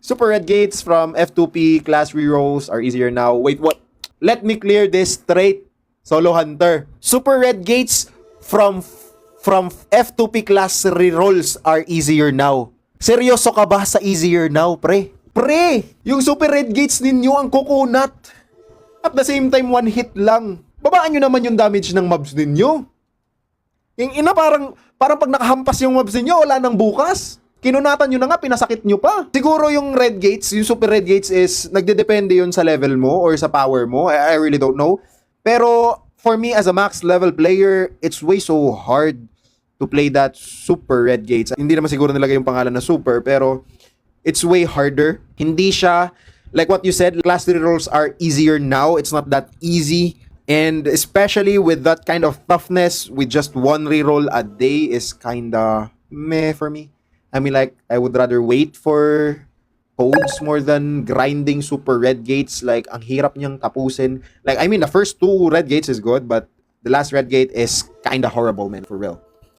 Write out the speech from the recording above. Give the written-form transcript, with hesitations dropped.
Super red gates from F2P class rerolls are easier now. Wait, what? Let me clear this straight. Solo Hunter. Super red gates from F2P class rerolls are easier now. Seryoso ka ba sa easier now, pre? Pre! Yung super red gates ninyo ang kukunat. At the same time, one hit lang. Babaan nyo naman yung damage ng mobs ninyo. Yung ina parang pag nakahampas yung mobs ninyo, wala nang bukas. Kinunatan nyo na nga, pinasakit nyo pa. Siguro yung red gates, yung super red gates is, nagdedepende yun sa level mo or sa power mo. I really don't know. Pero, for me as a max level player, it's way so hard to play that super red gates. Hindi naman siguro nilagay yung pangalan na super, pero it's way harder. Hindi siya, like what you said, class rerolls are easier now. It's not that easy. And especially with that kind of toughness, with just one reroll a day is kinda meh for me. I mean, like, I would rather wait for codes more than grinding super red gates. Like, ang hirap niyang tapusin. Like, I mean, the first two red gates is good, but the last red gate is kinda horrible, man, for real.